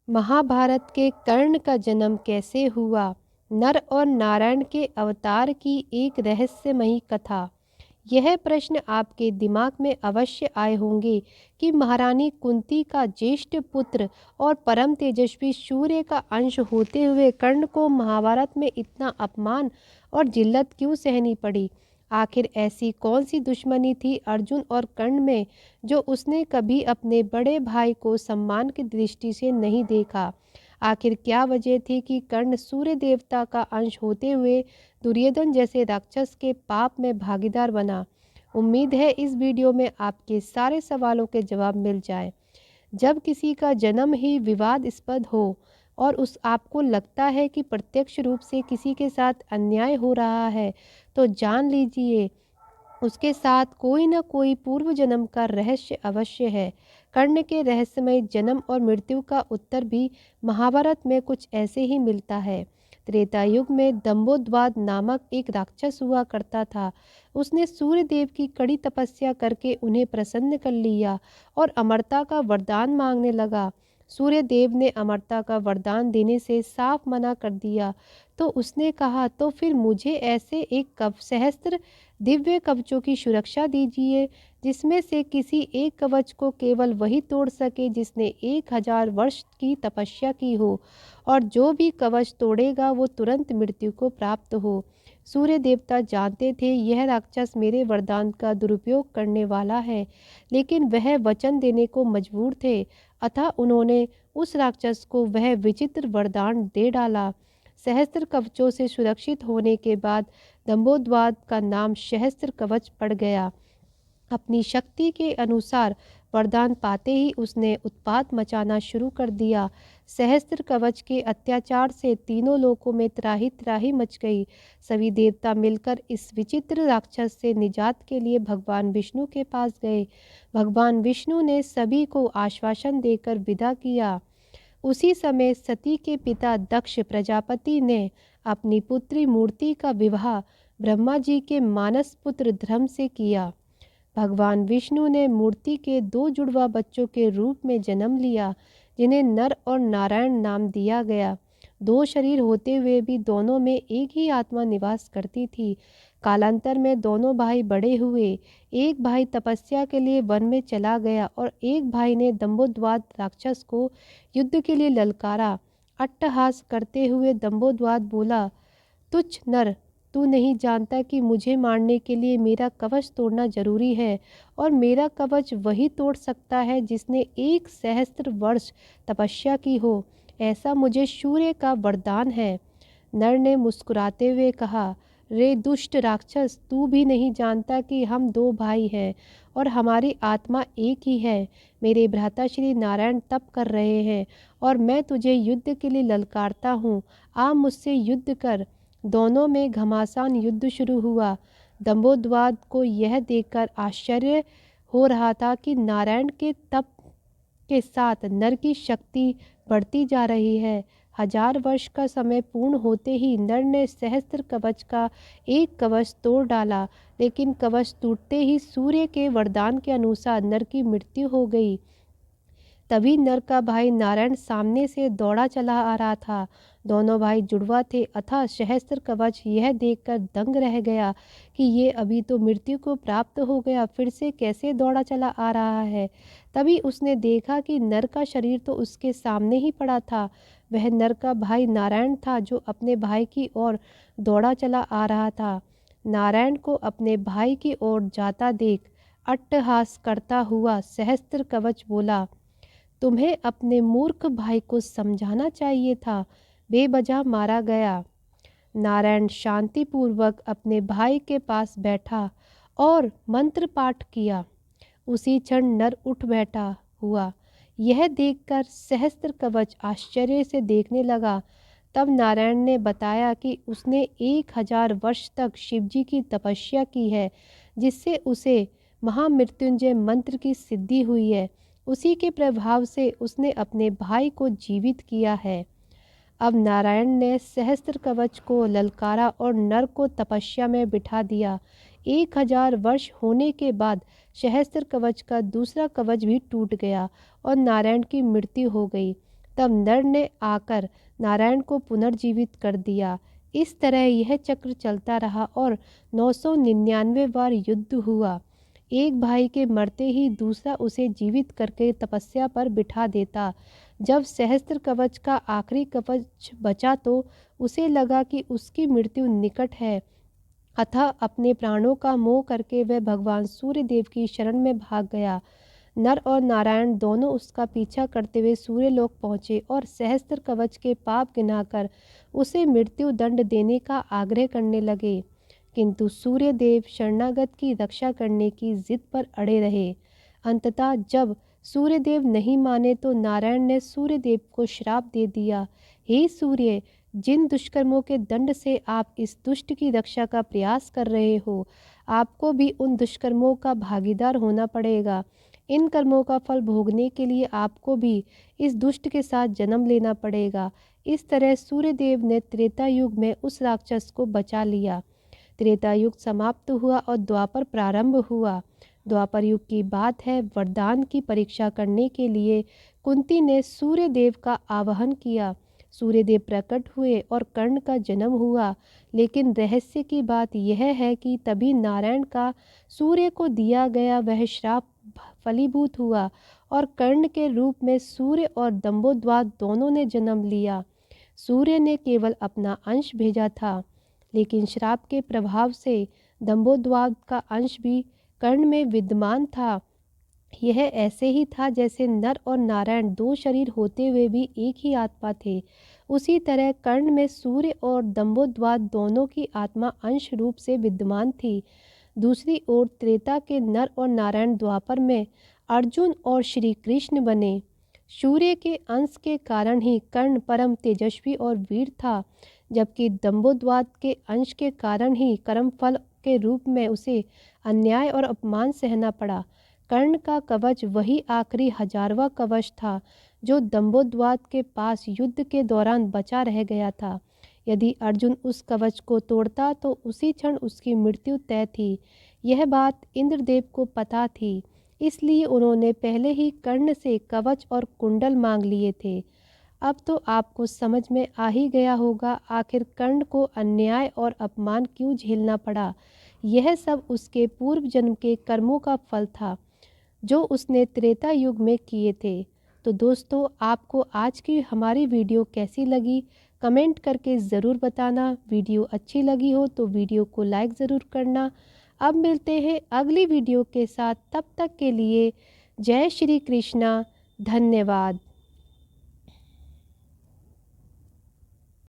महाभारत के कर्ण का जन्म कैसे हुआ? नर और नारायण के अवतार की एक रहस्यमयी कथा। यह प्रश्न आपके दिमाग में अवश्य आए होंगे कि महारानी कुंती का ज्येष्ठ पुत्र और परम तेजस्वी सूर्य का अंश होते हुए कर्ण को महाभारत में इतना अपमान और जिल्लत क्यों सहनी पड़ी। आखिर ऐसी कौन सी दुश्मनी थी अर्जुन और कर्ण में जो उसने कभी अपने बड़े भाई को सम्मान की दृष्टि से नहीं देखा। आखिर क्या वजह थी कि कर्ण सूर्य देवता का अंश होते हुए दुर्योधन जैसे राक्षस के पाप में भागीदार बना। उम्मीद है इस वीडियो में आपके सारे सवालों के जवाब मिल जाए। जब किसी का जन्म ही विवादास्पद हो और उस आपको लगता है कि प्रत्यक्ष रूप से किसी के साथ अन्याय हो रहा है, तो जान लीजिए उसके साथ कोई न कोई पूर्व जन्म का रहस्य अवश्य है। कर्ण के रहस्यमय जन्म और मृत्यु का उत्तर भी महाभारत में कुछ ऐसे ही मिलता है। त्रेता युग में दंभोदवाद नामक एक राक्षस हुआ करता था। उसने सूर्य देव की कड़ी तपस्या करके उन्हें प्रसन्न कर लिया और अमरता का वरदान मांगने लगा। सूर्य देव ने अमरता का वरदान देने से साफ मना कर दिया। तो उसने कहा, तो फिर मुझे ऐसे एक सहस्त्र दिव्य कवचों की सुरक्षा दीजिए जिसमें से किसी एक कवच को केवल वही तोड़ सके जिसने 1000 वर्ष की तपस्या की हो, और जो भी कवच तोड़ेगा वो तुरंत मृत्यु को प्राप्त हो। सूर्य देवता जानते थे यह राक्षस मेरे वरदान का दुरुपयोग करने वाला है, लेकिन वह वचन देने को मजबूर थे, अतः उन्होंने उस राक्षस को वह विचित्र वरदान दे डाला। सहस्त्र कवचों से सुरक्षित होने के बाद दंभोदवाद का नाम सहस्त्र कवच पड़ गया। अपनी शक्ति के अनुसार वरदान पाते ही उसने उत्पात मचाना शुरू कर दिया। सहस्त्र कवच के अत्याचार से तीनों लोकों में त्राही त्राही मच गई। सभी देवता मिलकर इस विचित्र राक्षस से निजात के लिए भगवान विष्णु के पास गए। भगवान विष्णु ने सभी को आश्वासन देकर विदा किया। उसी समय सती के पिता दक्ष प्रजापति ने अपनी पुत्री मूर्ति का विवाह ब्रह्मा जी के मानस पुत्र धर्म से किया। भगवान विष्णु ने मूर्ति के 2 जुड़वा बच्चों के रूप में जन्म लिया, जिन्हें नर और नारायण नाम दिया गया। 2 शरीर होते हुए भी दोनों में एक ही आत्मा निवास करती थी। कालांतर में दोनों भाई बड़े हुए। एक भाई तपस्या के लिए वन में चला गया और एक भाई ने दंभोदवाद राक्षस को युद्ध के लिए ललकारा। अट्टहास करते हुए दंभोदवाद बोला, तुच्छ नर, तू नहीं जानता कि मुझे मारने के लिए मेरा कवच तोड़ना जरूरी है, और मेरा कवच वही तोड़ सकता है जिसने 1 सहस्त्र वर्ष तपस्या की हो। ऐसा मुझे सूर्य का वरदान है। नर ने मुस्कुराते हुए कहा, रे दुष्ट राक्षस, तू भी नहीं जानता कि हम 2 भाई हैं और हमारी आत्मा एक ही है। मेरे भ्राता श्री नारायण तप कर रहे हैं और मैं तुझे युद्ध के लिए ललकारता हूँ। आ मुझसे युद्ध कर। दोनों में घमासान युद्ध शुरू हुआ। दंभोदवाद को यह देखकर आश्चर्य हो रहा था कि नारायण के तप के साथ नर की शक्ति बढ़ती जा रही है। 1000 वर्ष का समय पूर्ण होते ही नर ने सहस्त्र कवच का एक कवच तोड़ डाला, लेकिन कवच टूटते ही सूर्य के वरदान के अनुसार नर की मृत्यु हो गई। तभी नर का भाई नारायण सामने से दौड़ा चला आ रहा था। दोनों भाई जुड़वा थे, अतः सहस्त्र कवच यह देखकर दंग रह गया कि ये अभी तो मृत्यु को प्राप्त हो गया, फिर से कैसे दौड़ा चला आ रहा है। तभी उसने देखा कि नर का शरीर तो उसके सामने ही पड़ा था। वह नर का भाई नारायण था जो अपने भाई की ओर दौड़ा चला आ रहा था। नारायण को अपने भाई की ओर जाता देख अट्टहास करता हुआ सहस्त्र कवच बोला, तुम्हें अपने मूर्ख भाई को समझाना चाहिए था, बेवजह मारा गया। नारायण शांतिपूर्वक अपने भाई के पास बैठा और मंत्र पाठ किया। उसी क्षण नर उठ बैठा हुआ। यह देखकर सहस्त्र कवच आश्चर्य से देखने लगा। तब नारायण ने बताया कि उसने 1000 वर्ष तक शिवजी की तपस्या की है, जिससे उसे महामृत्युंजय मंत्र की सिद्धि हुई है। उसी के प्रभाव से उसने अपने भाई को जीवित किया है। अब नारायण ने सहस्त्र कवच को ललकारा और नर को तपस्या में बिठा दिया। 1000 वर्ष होने के बाद सहस्त्र कवच का दूसरा कवच भी टूट गया और नारायण की मृत्यु हो गई। तब नर ने आकर नारायण को पुनर्जीवित कर दिया। इस तरह यह चक्र चलता रहा और 999 बार युद्ध हुआ। एक भाई के मरते ही दूसरा उसे जीवित करके तपस्या पर बिठा देता। जब सहस्त्र कवच का आखिरी कवच बचा तो उसे लगा कि उसकी मृत्यु निकट है, अतः अपने प्राणों का मोह करके वह भगवान सूर्यदेव की शरण में भाग गया। नर और नारायण दोनों उसका पीछा करते हुए सूर्यलोक पहुँचे और सहस्त्र कवच के पाप गिनाकर उसे मृत्यु दंड देने का आग्रह करने लगे, किंतु सूर्यदेव शरणागत की रक्षा करने की जिद पर अड़े रहे। अंततः जब सूर्यदेव नहीं माने तो नारायण ने सूर्यदेव को श्राप दे दिया, हे सूर्य, जिन दुष्कर्मों के दंड से आप इस दुष्ट की रक्षा का प्रयास कर रहे हो, आपको भी उन दुष्कर्मों का भागीदार होना पड़ेगा। इन कर्मों का फल भोगने के लिए आपको भी इस दुष्ट के साथ जन्म लेना पड़ेगा। इस तरह सूर्यदेव ने त्रेता युग में उस राक्षस को बचा लिया। त्रेता युग समाप्त हुआ और द्वापर प्रारंभ हुआ। द्वापर युग की बात है। वरदान की परीक्षा करने के लिए कुंती ने सूर्यदेव का आवाहन किया। सूर्यदेव प्रकट हुए और कर्ण का जन्म हुआ, लेकिन रहस्य की बात यह है कि तभी नारायण का सूर्य को दिया गया वह श्राप फलीभूत हुआ और कर्ण के रूप में सूर्य और दंभोद्वात दोनों ने जन्म लिया। सूर्य ने केवल अपना अंश भेजा था, लेकिन श्राप के प्रभाव से दंभोद्वात का अंश भी कर्ण में विद्यमान था। यह ऐसे ही था जैसे नर और नारायण दो शरीर होते हुए भी एक ही आत्मा थे। उसी तरह कर्ण में सूर्य और दंभोद्वात दोनों की आत्मा अंश रूप से विद्यमान थी। दूसरी ओर त्रेता के नर और नारायण द्वापर में अर्जुन और श्री कृष्ण बने। सूर्य के अंश के कारण ही कर्ण परम तेजस्वी और वीर था, जबकि दंभोद्वात के अंश के कारण ही कर्मफल के रूप में उसे अन्याय और अपमान सहना पड़ा। कर्ण का कवच वही आखिरी 1000वां कवच था जो दंभोद्वात के पास युद्ध के दौरान बचा रह गया था। यदि अर्जुन उस कवच को तोड़ता तो उसी क्षण उसकी मृत्यु तय थी। यह बात इंद्रदेव को पता थी, इसलिए उन्होंने पहले ही कर्ण से कवच और कुंडल मांग लिए थे। अब तो आपको समझ में आ ही गया होगा आखिर कर्ण को अन्याय और अपमान क्यों झेलना पड़ा। यह सब उसके पूर्व जन्म के कर्मों का फल था जो उसने त्रेता युग में किए थे। तो दोस्तों, आपको आज की हमारी वीडियो कैसी लगी कमेंट करके ज़रूर बताना। वीडियो अच्छी लगी हो तो वीडियो को लाइक ज़रूर करना। अब मिलते हैं अगली वीडियो के साथ, तब तक के लिए जय श्री कृष्णा, धन्यवाद।